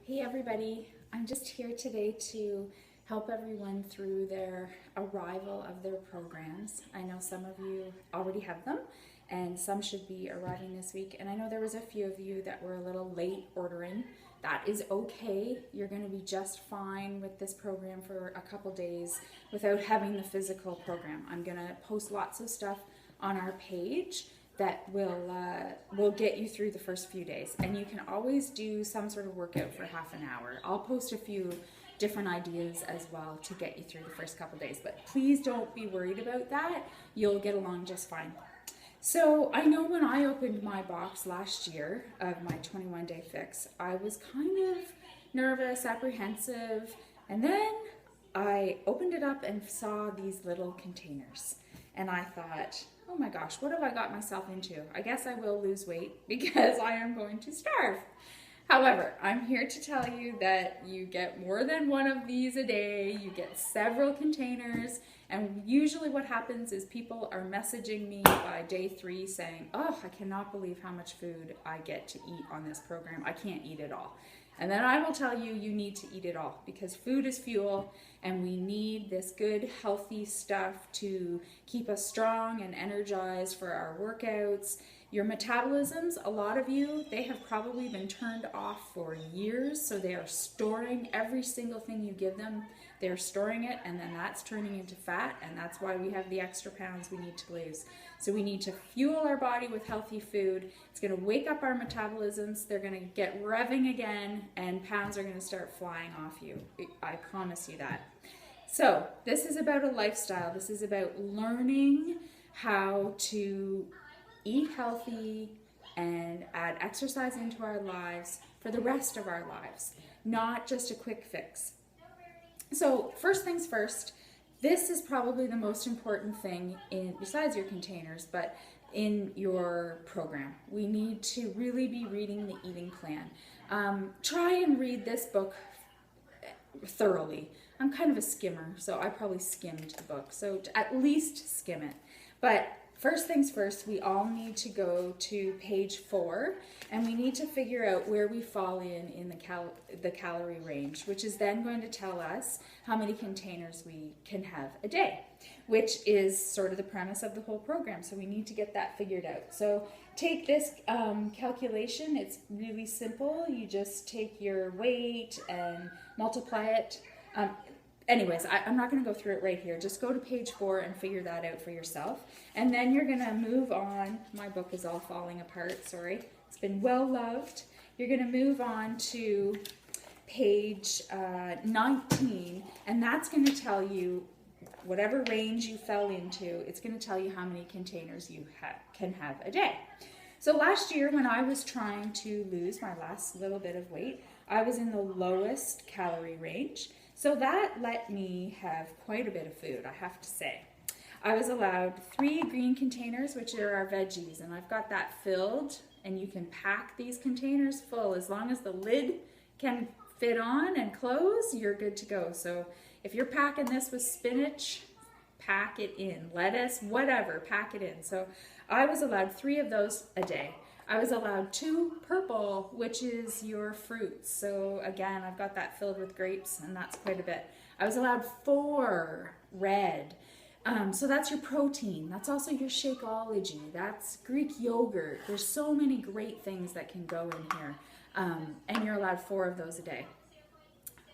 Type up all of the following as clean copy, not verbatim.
Hey everybody, I'm just here today to help everyone through their arrival of their programs. I know some of you already have them and some should be arriving this week, and I know there was a few of you that were a little late ordering. That is okay. You're going to be just fine with this program for a couple days without having the physical program. I'm going to post lots of stuff on our page that will get you through the first few days, and you can always do some sort of workout for half an hour. I'll post a few different ideas as well to get you through the first couple days, but please don't be worried about that. You'll get along just fine. So I know when I opened my box last year of my 21-day fix, I was kind of nervous, apprehensive, and then I opened it up and saw these little containers, and I thought, oh my gosh, what have I got myself into? I guess I will lose weight because I am going to starve. However, I'm here to tell you that you get more than one of these a day. You get several containers, and usually what happens is people are messaging me by day 3 saying, oh, I cannot believe how much food I get to eat on this program. I can't eat it all. And then I will tell you, you need to eat it all because food is fuel, and we need this good, healthy stuff to keep us strong and energized for our workouts. Your metabolisms, a lot of you, they have probably been turned off for years, so they are storing every single thing you give them. They're storing it, and then that's turning into fat, and that's why we have the extra pounds we need to lose. So we need to fuel our body with healthy food. It's going to wake up our metabolisms. They're going to get revving again, and pounds are going to start flying off you. I promise you that. So this is about a lifestyle. This is about learning how to eat healthy and add exercise into our lives for the rest of our lives, not just a quick fix. So first things first, this is probably the most important thing besides your containers, but in your program. We need to really be reading the eating plan. Try and read this book thoroughly. I'm kind of a skimmer, so I probably skimmed the book, so at least skim it. But first things first, we all need to go to page 4, and we need to figure out where we fall in the calorie range, which is then going to tell us how many containers we can have a day, which is sort of the premise of the whole program. So we need to get that figured out. So take this calculation. It's really simple. You just take your weight and multiply it. Anyways, I'm not going to go through it right here. Just go to page 4 and figure that out for yourself. And then you're going to move on. My book is all falling apart, sorry. It's been well loved. You're going to move on to page 19, and that's going to tell you whatever range you fell into. It's going to tell you how many containers you can have a day. So last year when I was trying to lose my last little bit of weight, I was in the lowest calorie range. So that let me have quite a bit of food, I have to say. I was allowed 3 green containers, which are our veggies, and I've got that filled, and you can pack these containers full. As long as the lid can fit on and close, you're good to go. So if you're packing this with spinach, pack it in. Lettuce, whatever, pack it in. So I was allowed 3 of those a day. I was allowed 2 purple, which is your fruits. So again, I've got that filled with grapes, and that's quite a bit. I was allowed 4 red. So that's your protein. That's also your Shakeology. That's Greek yogurt. There's so many great things that can go in here. And you're allowed 4 of those a day.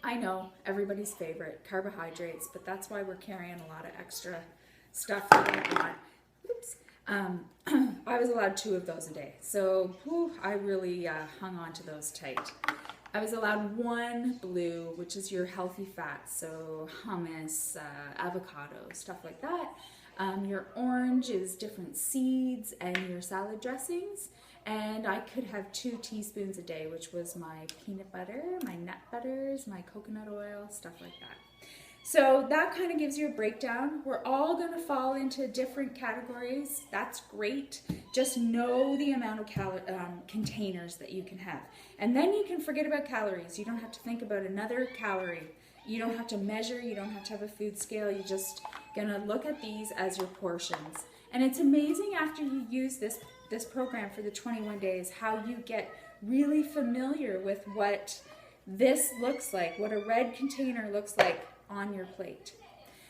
I know, everybody's favorite, carbohydrates, but that's why we're carrying a lot of extra stuff that we don't want. Oops. I was allowed 2 of those a day, so I really hung on to those tight. I was allowed 1 blue, which is your healthy fats, so hummus, avocado, stuff like that. Your orange is different seeds and your salad dressings, and I could have 2 teaspoons a day, which was my peanut butter, my nut butters, my coconut oil, stuff like that. So that kind of gives you a breakdown. We're all going to fall into different categories. That's great. Just know the amount of containers that you can have. And then you can forget about calories. You don't have to think about another calorie. You don't have to measure. You don't have to have a food scale. You're just going to look at these as your portions. And it's amazing after you use this program for the 21 days how you get really familiar with what this looks like, what a red container looks like on your plate.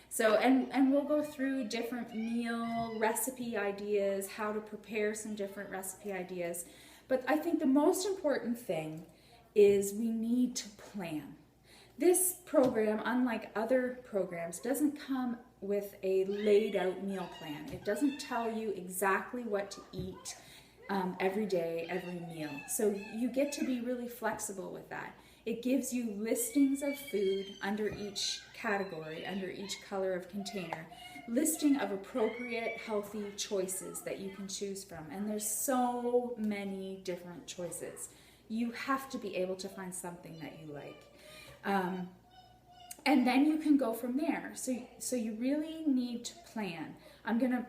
So, and we'll go through different meal recipe ideas, how to prepare some different recipe ideas. But I think the most important thing is we need to plan. This program, unlike other programs, doesn't come with a laid out meal plan. It doesn't tell you exactly what to eat every day, every meal. So you get to be really flexible with that. It gives you listings of food under each category, under each color of container, listing of appropriate healthy choices that you can choose from. And there's so many different choices. You have to be able to find something that you like. And then you can go from there. So you really need to plan. I'm going to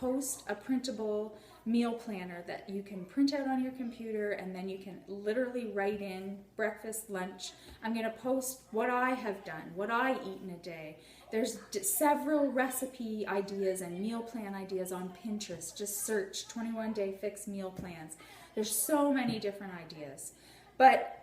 post a printable meal planner that you can print out on your computer, and then you can literally write in breakfast, lunch. I'm going to post what I have done, what I eat in a day. There's several recipe ideas and meal plan ideas on Pinterest. Just search 21-day fix meal plans. There's so many different ideas. But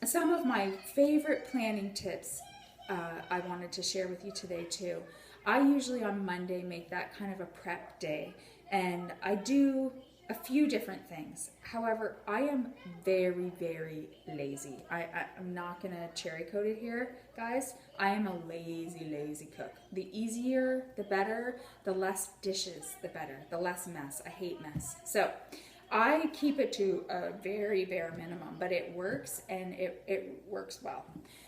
some of my favorite planning tips I wanted to share with you today too. I usually on Monday make that kind of a prep day, and I do a few different things. However, I am very, very lazy. I'm not going to cherry coat it here, guys. I am a lazy cook. The easier, the better. The less dishes, the better. The less mess. I hate mess. So I keep it to a very bare minimum, but it works, and it works well.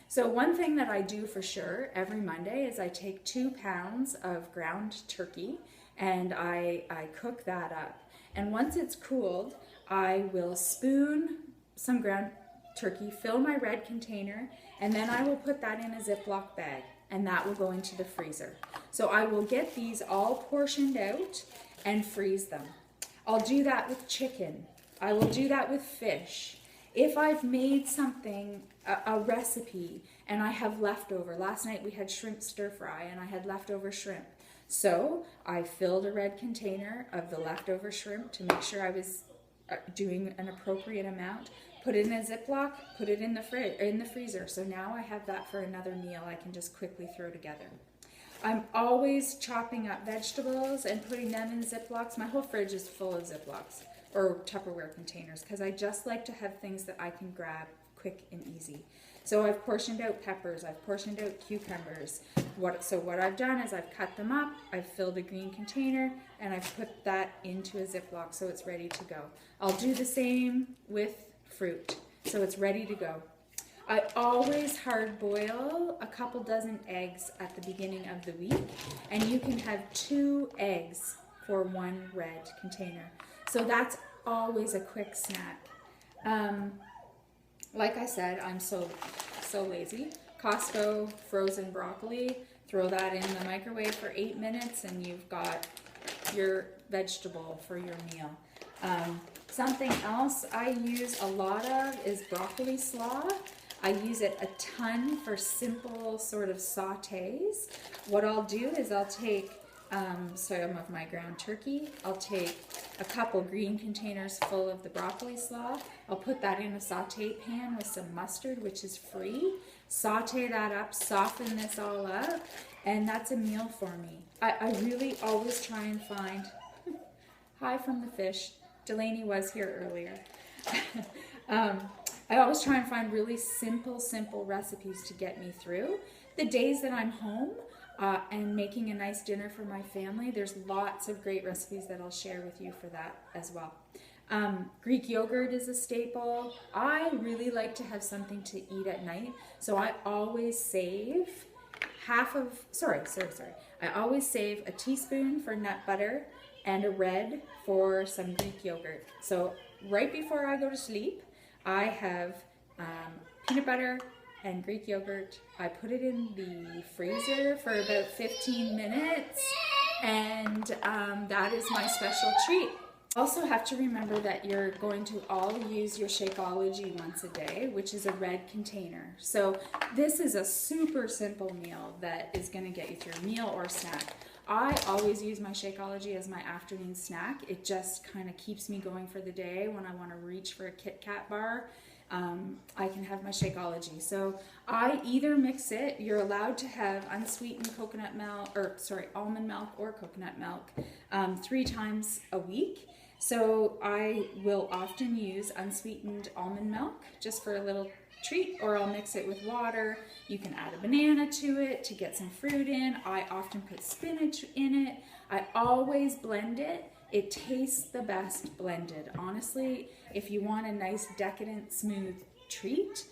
So one thing that I do for sure every Monday is I take 2 pounds of ground turkey and I cook that up. And once it's cooled, I will spoon some ground turkey, fill my red container, and then I will put that in a Ziploc bag, and that will go into the freezer. So I will get these all portioned out and freeze them. I'll do that with chicken. I will do that with fish. If I've made something, a recipe, and I have leftover, last night we had shrimp stir fry and I had leftover shrimp. So I filled a red container of the leftover shrimp to make sure I was doing an appropriate amount, put it in a Ziploc, put it in the freezer. So now I have that for another meal I can just quickly throw together. I'm always chopping up vegetables and putting them in Ziplocs. My whole fridge is full of Ziplocs or Tupperware containers because I just like to have things that I can grab quick and easy. So I've portioned out peppers, I've portioned out cucumbers. So what I've done is I've cut them up, I've filled a green container, and I've put that into a Ziploc so it's ready to go. I'll do the same with fruit, so it's ready to go. I always hard boil a couple dozen eggs at the beginning of the week, and you can have 2 eggs for 1 red container. So that's always a quick snack. Like I said, I'm so lazy. Costco frozen broccoli, throw that in the microwave for 8 minutes and you've got your vegetable for your meal. Something else I use a lot of is broccoli slaw. I use it a ton for simple sort of sautés. What I'll do is I'll take some of my ground turkey. I'll take a couple green containers full of the broccoli slaw. I'll put that in a saute pan with some mustard, which is free. Saute that up, soften this all up, and that's a meal for me. I really always try and find, hi from the fish, Delaney was here earlier. I always try and find really simple recipes to get me through. The days that I'm home, and making a nice dinner for my family, there's lots of great recipes that I'll share with you for that as well. Greek yogurt is a staple. I really like to have something to eat at night, so I always save I always save a teaspoon for nut butter and a red for some Greek yogurt. So right before I go to sleep, I have peanut butter and Greek yogurt. I put it in the freezer for about 15 minutes, and that is my special treat. Also have to remember that you're going to all use your Shakeology once a day, which is a red container. So this is a super simple meal that is going to get you through, meal or snack. I always use my Shakeology as my afternoon snack. It just kind of keeps me going for the day when I want to reach for a Kit Kat bar. I can have my Shakeology. So I either mix it, you're allowed to have unsweetened coconut milk, or sorry, almond milk or coconut milk 3 times a week. So I will often use unsweetened almond milk just for a little treat, or I'll mix it with water. You can add a banana to it to get some fruit in. I often put spinach in it. I always blend it. It tastes the best blended. Honestly, if you want a nice decadent smooth treat,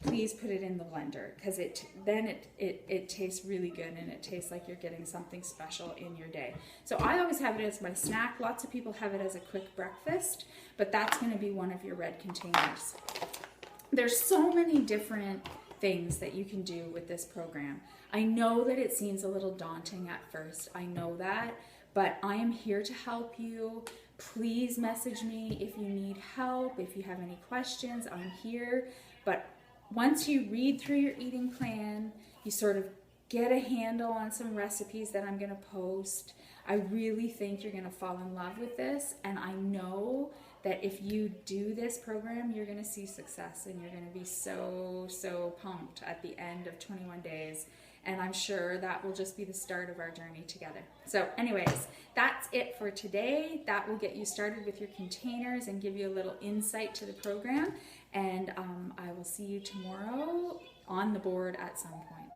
please put it in the blender, because it tastes really good, and it tastes like you're getting something special in your day. So I always have it as my snack. Lots of people have it as a quick breakfast, but that's going to be one of your red containers. There's so many different things that you can do with this program. I know that it seems a little daunting at first. I know that, but I am here to help you. Please message me if you need help, if you have any questions. I'm here. But once you read through your eating plan, you sort of get a handle on some recipes that I'm going to post. I really think you're going to fall in love with this, and I know that if you do this program, you're going to see success, and you're going to be so pumped at the end of 21 days. And I'm sure that will just be the start of our journey together. So anyways, that's it for today. That will get you started with your containers and give you a little insight to the program. And I will see you tomorrow on the board at some point.